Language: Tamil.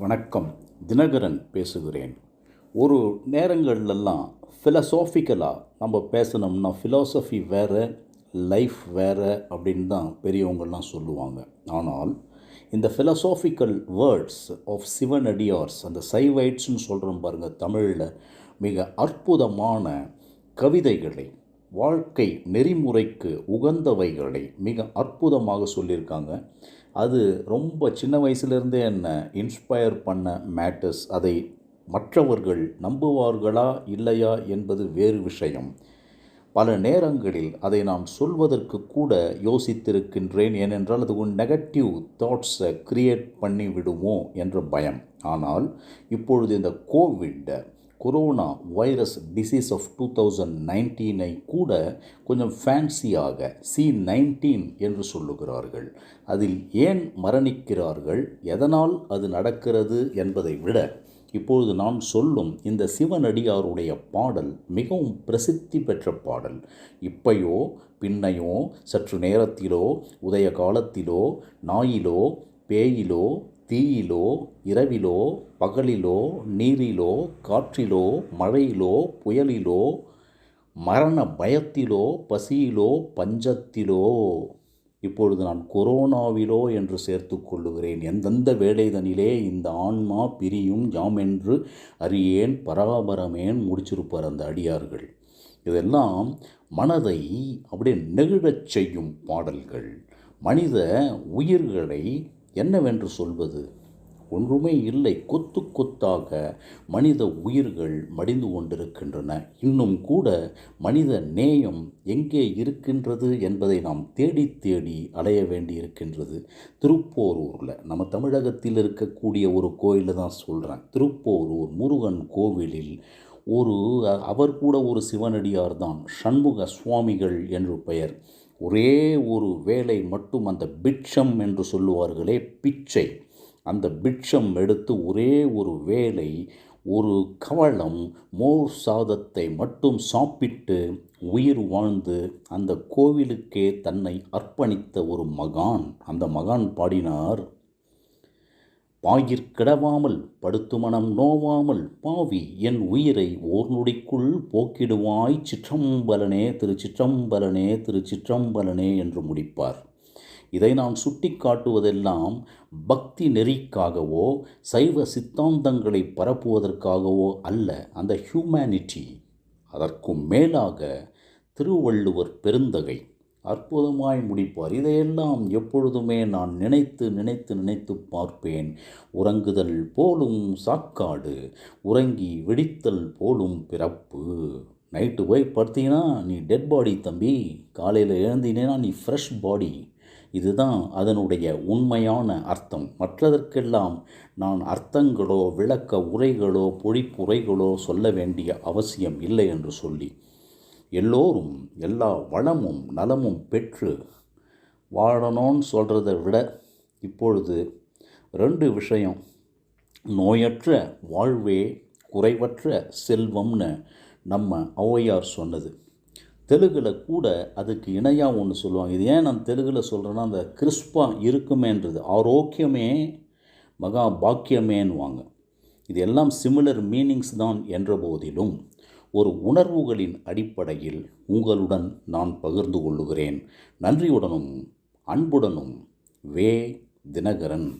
வணக்கம். தினகரன் பேசுகிறேன். ஒரு நேரங்கள்லலாம் ஃபிலசாஃபிக்கலாக நம்ம பேசணும்னா ஃபிலாசபி வேறு, லைஃப் வேறு அப்படின்னு தான் பெரியவங்கள்லாம் சொல்லுவாங்க. ஆனால் இந்த ஃபிலசாஃபிக்கல் வேர்ட்ஸ் ஆஃப் சிவனடியார்ஸ், அந்த சைவைட்ஸ்னு சொல்கிறோம் பாருங்கள் தமிழில், மிக அற்புதமான கவிதைகளை, வாழ்க்கை நெறிமுறைக்கு உகந்தவைகளை மிக அற்புதமாக சொல்லியிருக்காங்க. அது ரொம்ப சின்ன வயசுலேருந்தே என்னை இன்ஸ்பயர் பண்ண மேட்டர்ஸ். அதை மற்றவர்கள் நம்புவார்களா இல்லையா என்பது வேறு விஷயம். பல நேரங்களில் அதை நான் சொல்வதற்கு கூட யோசித்திருக்கின்றேன். ஏனென்றால் அது ஒரு நெகட்டிவ் தாட்ஸை கிரியேட் பண்ணி விடுமோ என்ற பயம். ஆனால் இப்பொழுது இந்த கொரோனா வைரஸ் டிசீஸ் ஆஃப் 2019 கூட கொஞ்சம் ஃபேன்சியாக C19 என்று சொல்லுகிறார்கள். அதில் ஏன் மரணிக்கிறார்கள், எதனால் அது நடக்கிறது என்பதை விட இப்பொழுது நான் சொல்லும் இந்த சிவனடியாருடைய பாடல் மிகவும் பிரசித்தி பெற்ற பாடல். இப்பையோ பின்னையோ, சற்று நேரத்திலோ, உதய காலத்திலோ, நாயிலோ பேயிலோ, தீயிலோ, இரவிலோ, பகலிலோ, நீரிலோ, காற்றிலோ, மழையிலோ, புயலிலோ, மரண பயத்திலோ, பசியிலோ, பஞ்சத்திலோ, இப்பொழுது நான் கொரோனாவிலோ என்று சேர்த்து கொள்ளுகிறேன். எந்தெந்த வேலைதனிலே இந்த ஆன்மா பிரியும் யாமென்று அறியேன் பராபரமேன் முடிச்சிருப்பார் அந்த அடியார்கள். இதெல்லாம் மனதை அப்படியே நெகிழச் செய்யும் பாடல்கள். மனித உயிர்களை என்னவென்று சொல்வது? ஒன்றுமே இல்லை. கொத்து கொத்தாக மனித உயிர்கள் மடிந்து கொண்டிருக்கின்றன. இன்னும் கூட மனித நேயம் எங்கே இருக்கின்றது என்பதை நாம் தேடி தேடி அலைய வேண்டி இருக்கின்றது. திருப்போரூரில், நம்ம தமிழகத்தில் இருக்கக்கூடிய ஒரு கோயிலில் தான் சொல்கிறேன். திருப்போரூர் முருகன் கோவிலில் அவர் கூட ஒரு சிவனடியார் தான், சண்முக சுவாமிகள் என்று பெயர். ஒரே ஒரு வேளை மட்டும் அந்த பிட்சம் என்று சொல்லுவார்களே, பிச்சை, அந்த பிட்சம் எடுத்து ஒரே ஒரு வேளை ஒரு கவளம் மோர் சாதத்தை மட்டும் சாப்பிட்டு உயிர் வாழ்ந்து அந்த கோவிலுக்கே தன்னை அர்ப்பணித்த ஒரு மகான். அந்த மகான் பாடினார், பாயிற்கிடவாமல் படுத்து மனம் நோவாமல் பாவி என் உயிரை ஓர் நொடிக்குள் போக்கிடுவாய் சிற்றம்பலனே திருச்சிற்றம்பலனே திருச்சிற்றம்பலனே என்று முடிப்பார். இதை நான் சுட்டி காட்டுவதெல்லாம் பக்தி நெறிக்காகவோ சைவ சித்தாந்தங்களை பரப்புவதற்காகவோ அல்ல. அந்த ஹியூமனிட்டி, அதற்கும் மேலாக திருவள்ளுவர் பெருந்தகை அற்புதமாய் முடிப்பார். இதையெல்லாம் எப்பொழுதுமே நான் நினைத்து நினைத்து நினைத்து பார்ப்பேன். உறங்குதல் போலும் சாக்காடு, உறங்கி வெடித்தல் போலும் பிறப்பு. நைட்டு போய் படுத்தீங்கன்னா நீ டெட் பாடி தம்பி, காலையில் எழுந்தினா நீ ஃப்ரெஷ் பாடி. இதுதான் அதனுடைய உண்மையான அர்த்தம். மற்றதற்கெல்லாம் நான் அர்த்தங்களோ விளக்க உரைகளோ பொழிப்புரைகளோ சொல்ல வேண்டிய அவசியம் இல்லை என்று சொல்லி, எல்லோரும் எல்லா வளமும் நலமும் பெற்று வாழணும்னு சொல்கிறத விட இப்பொழுது 2 விஷயம். நோயற்ற வாழ்வே குறைவற்ற செல்வம்னு நம்ம ஔவையார் சொன்னது. தெலுங்கில் கூட அதுக்கு இணையாக ஒன்று சொல்லுவாங்க. இது ஏன் நான் தெலுங்கில் சொல்கிறேன்னா, அந்த கிறிஸ்பாக இருக்குமேன்றது, ஆரோக்கியமே மகா பாக்கியமேன்னுவாங்க. இது எல்லாம் சிமிலர் மீனிங்ஸ் தான் என்ற போதிலும் ஒரு உணர்வுகளின் அடிப்படையில் உங்களுடன் நான் பகிர்ந்து கொள்ளுகிறேன். நன்றியுடனும் அன்புடனும் வே. தினகரன்.